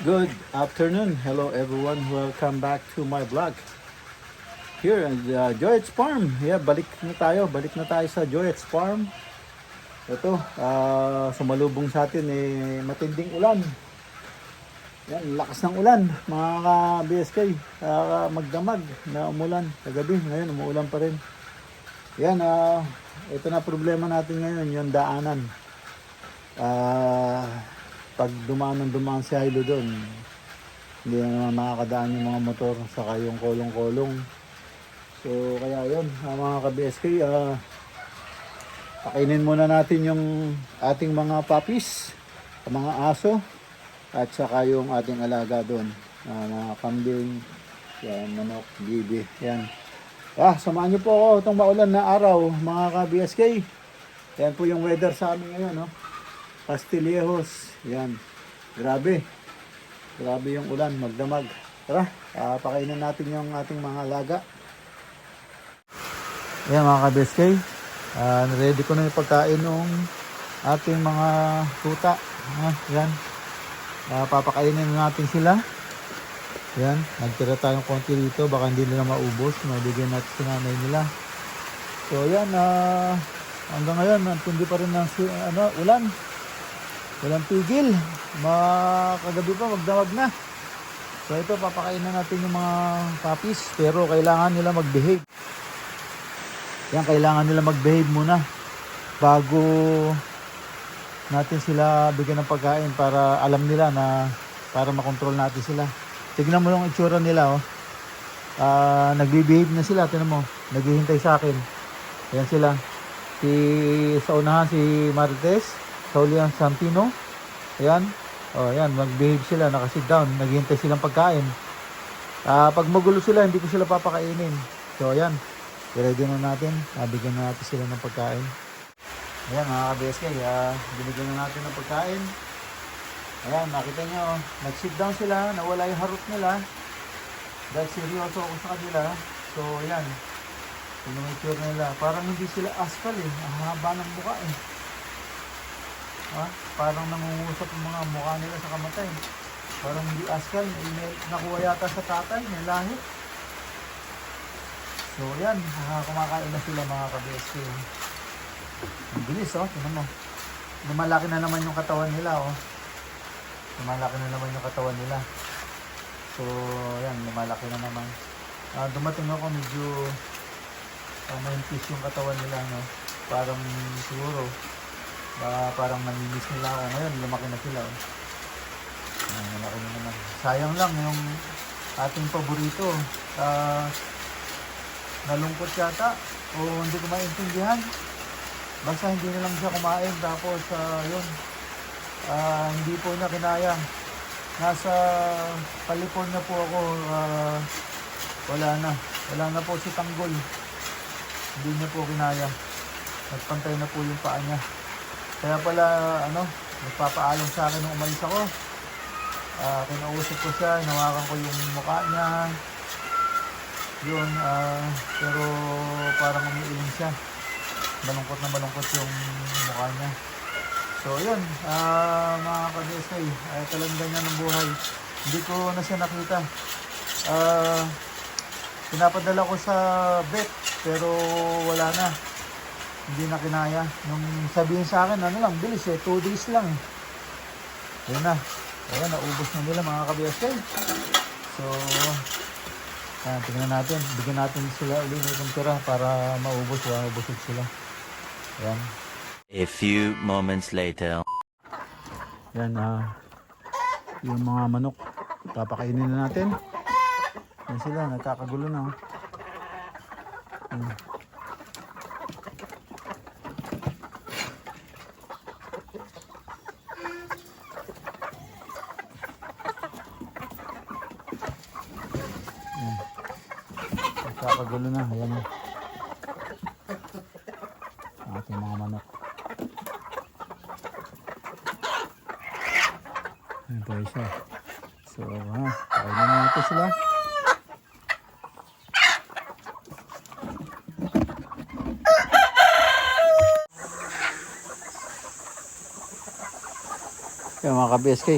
Good afternoon. Hello everyone. Welcome back to my vlog. Here at Joyet's Farm. Yeah, balik na tayo. Balik na tayo sa Joyet's Farm. Ito, sumalubong sa atin matinding ulan. Yan, lakas ng ulan. Mga ka-BSK, magdamag na umulan. Kagabi, ngayon umuulan pa rin. Yan, ito na problema natin ngayon, yung daanan. Pag dumaan si Hilo doon, hindi na naman makakadaan yung mga motor saka yung kolong-kolong. So kaya yun, mga ka-BSK, pakainin muna natin yung ating mga puppies, mga aso, at saka yung ating alaga doon, mga kambing, yan, manok, bibi, yan. Samahan nyo po ako itong maulan na araw, mga ka-BSK. Yan po yung weather sa amin ngayon, no? Castillejos, yan. Grabe yung ulan, magdamag. Tara, pakainin natin yung ating mga alaga. Yan mga ka-BSK, ready ko na yung pagkain ng ating mga tuta. Yan, papakainin natin sila. Yan, nagtira tayong konti dito, baka hindi nila maubos, mabigyan natin sa nanay nila. So yan, hanggang ngayon, hindi pa rin ng ulan. Walang tigil. Kagabi pa, magdamag na. So ito, papakainin natin yung mga puppies. Pero kailangan nila mag-behave. Yan, kailangan nila mag-behave muna bago natin sila bigyan ng pagkain para alam nila na para makontrol natin sila. Tignan mo yung itsura nila, oh. Nagbe-behave na sila, tignan mo. Naghihintay sa akin. Yan sila. Sa unahan si Marites, sa ulihan Santino. Ayan. Ayan, mag-behave sila, nakasit down, naghihintay silang pagkain. Pag magulo sila, hindi ko sila papakainin. So ayan, i-ready na natin, bigyan na natin sila ng pagkain. Ayan mga ka-BSK, binigyan na natin ng pagkain. Ayan, nakita nyo, nag-sit down sila, nawala yung harot nila. Dahil seryoso ako sa kanila. So ayan, pinumitsure nila, parang hindi sila askal ang haba ng mukha parang nangungusap yung mga mukha nila sa kamatay. Parang hindi askal, nakuha yata sa tatay, may lahi. So yan, kumakain na sila mga ka-BSK. Ang bilis, tingnan mo. Lumalaki na naman yung katawan nila, lumalaki na naman yung katawan nila. So yan, lumalaki na naman. Dumating ako, medyo mahimpis yung katawan nila, parang siguro parang namimiss nila ako. Ngayon lumaki na sila, lumaki na naman. Sayang lang yung ating paborito, nalungkot yata o hindi ko maintindihan. Basta hindi na lang siya kumain, tapos yun, hindi po niya kinaya. Nasa California po ako, wala na po si Tanggol, hindi niya po kinaya, nagpantay na po yung paa niya. Kaya pala, nagpapaalam sa akin nung umalis ako. Kinausap ko siya, hinawakan ko yung mukha niya. Yun, pero parang umiiling siya. Malungkot na malungkot yung mukha niya. So, yun, mga ka-BSK, talagang ganyan ang buhay. Hindi ko na siya nakita. Pinapadala ko sa vet, pero wala na. Hindi na kinaya. Nung sabihin sa akin, bilis 2 days lang. Ayun na. Ayan, naubos na nila mga ka-BSK. So, tingnan natin. Bigyan natin sila ulit ng tira para maubos. Maubosog sila. Ayan. A few moments later. Ayan, yung mga manok. Papakainin na natin. Ayan sila, nagkakagulo na. Ayan. Kakagulo na, ayan ating mga manok. Ayan po isa. So pakainin na natin sila. Yan mga ka-BSK,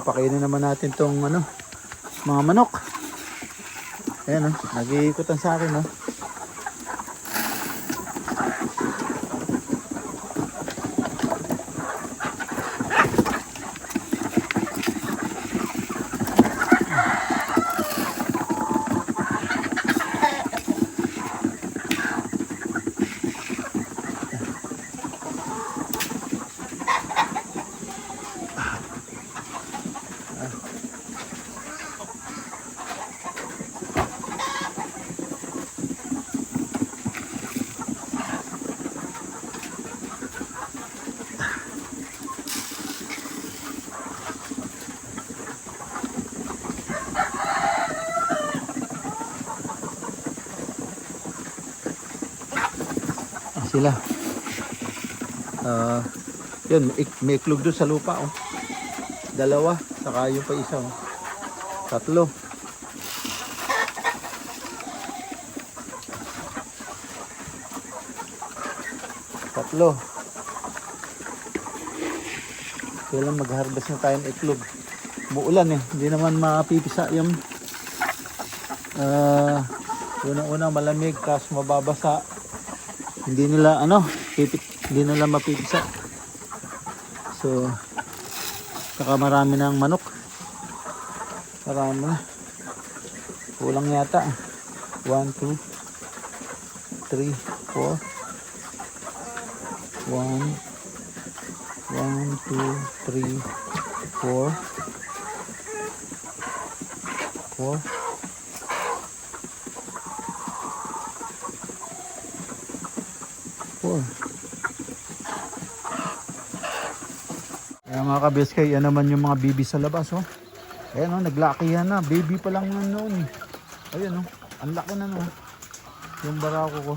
pakainin naman natin tong ano, mga manok. Ayan oh, nag-iikutan sa akin oh. Sila. Yun, may iklog doon sa lupa oh. Dalawa, saka yung pa isa oh. Tatlo. Tatlo. Kailan mag-harvest na tayo ng iklog. Muulan eh, hindi naman mapipisa yung unang-una malamig, tapos mababasa. Hindi nila hindi nila mapipisa. So saka marami ng manok. Marami na. Kulang yata. 1, 2, 3, 4. 1, 2, 3, 4. 4. Ayan mga ka-BSK, yan naman yung mga baby sa labas oh. Ayan oh, naglakihan na. Baby pa lang na noon eh. Ayan oh, ang laki na no. Yung barako ko.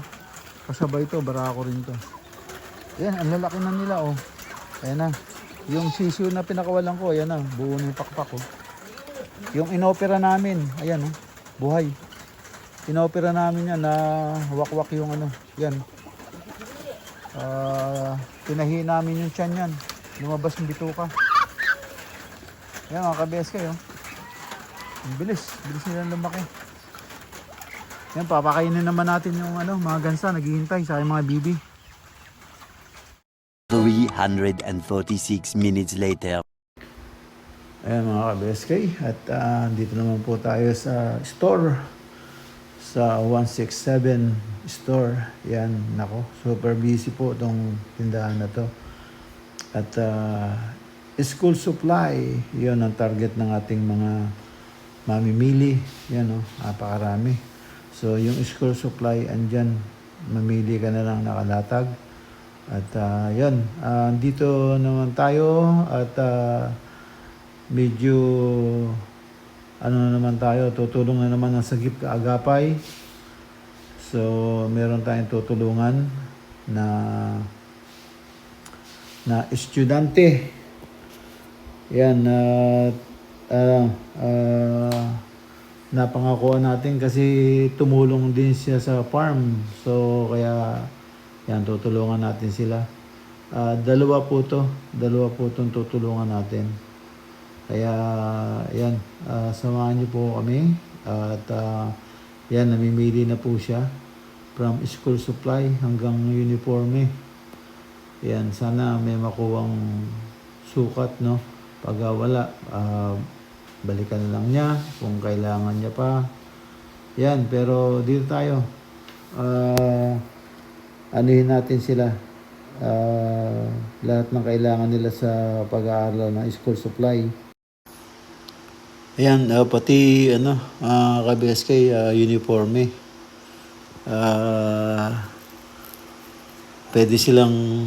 Kasabay to, barako rin to. Ayan, ang lalaki na nila oh. Ayan na. Yung sisiyo na pinakawalan ko, ayan na. Buo na yung pakpak oh. Yung inopera namin, ayan oh. Buhay. Inopera namin yan na wakwak yung ano. Yan. Pinahi namin yung tiyan yan. Lumabas yung bituka. Yan mga ka-BSK oh. Bilis nilang lumaki. Yan, papakainin naman natin yung ano, mga gansa naghihintay sa mga bibi. 346 minutes later. Ayan mga ka-BSK, at dito naman po tayo sa store, sa 167 store. Yan, nako, super busy po itong tindahan na to. At school supply, yun ang target ng ating mga mamimili. Yan o, napakarami. So yung school supply, andyan, mamili ka na lang nakalatag. At yun, dito naman tayo at medyo ano na naman tayo, tutulong na naman ng Sagip Kaagapay. So meron tayong tutulungan na estudyante. Yan, napangakuan natin kasi tumulong din siya sa farm. So kaya yan, tutulungan natin sila. Dalawa po itong tutulungan natin. Kaya yan, samahan niyo po kami. At yan, namimili na po siya from school supply hanggang uniforme. Yan, sana may makuwang sukat, no? Pag wala, balikan na lang niya kung kailangan niya pa. Yan, pero dito tayo. Anuhin natin sila. Lahat ng kailangan nila sa pag-aaral ng school supply. Ayan, pati ka-BSK, uniforme. Pwede silang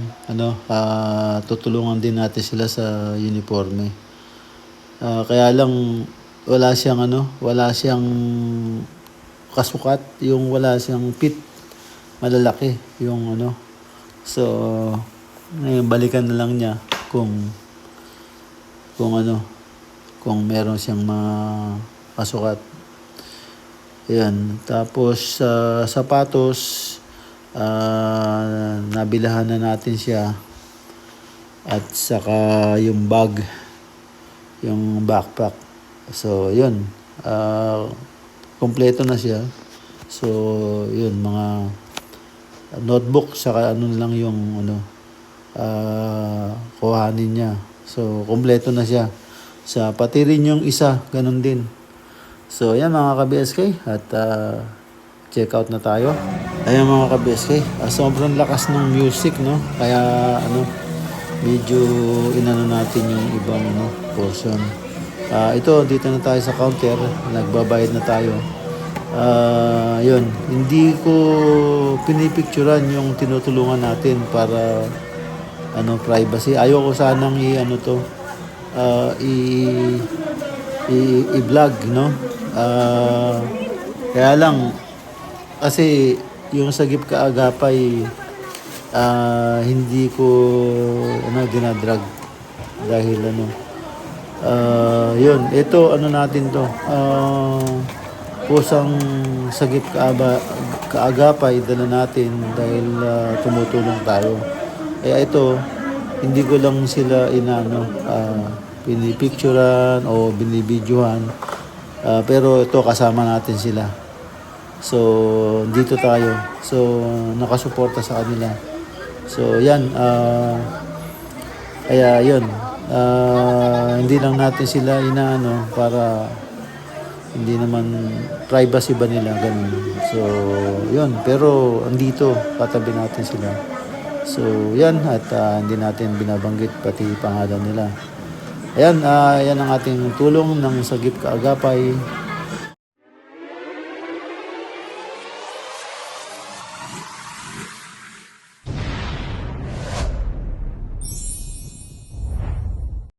tutulungan din natin sila sa uniforme. Kaya lang wala siyang kasukat, yung wala siyang fit, malalaki yung ano. So ngayon, balikan na lang niya kung meron siyang mga kasukat. Ayan, tapos sapatos, nabilahan na natin siya, at saka yung bag yung backpack. So, yun. Kompleto na siya. So, yun, mga notebook, saka ano lang yung kuhanin niya. So, kompleto na siya. Sa pati rin yung isa, ganun din. So, ayan mga ka-BSK. At check out na tayo. Ayan mga ka-BSK. Sobrang lakas ng music, no? Kaya, medyo inano natin yung ibang portion. Ito, dito na tayo sa counter. Nagbabayad na tayo. Yun. Hindi ko pinipicturan yung tinutulungan natin para privacy. Ayoko sanang i-vlog, no? Kaya lang kasi yung Sagip Kaagapay hindi ko dinadrag dahil yun, ito natin to pusang Sagip Kaagapay dala natin dahil tumutulong tayo. Kaya ito, hindi ko lang sila pinipicturan o binibidyohan. Pero ito, kasama natin sila. So, dito tayo. So, nakasuporta sa kanila. So, yan. Kaya, yun. Hindi lang natin sila para hindi naman privacy ba nila, ganun. So, yun. Pero, andito, katabi natin sila. So, yan. At hindi natin binabanggit pati pangalan nila. Ayan, yan ang ating tulong ng Sagip Kaagapay.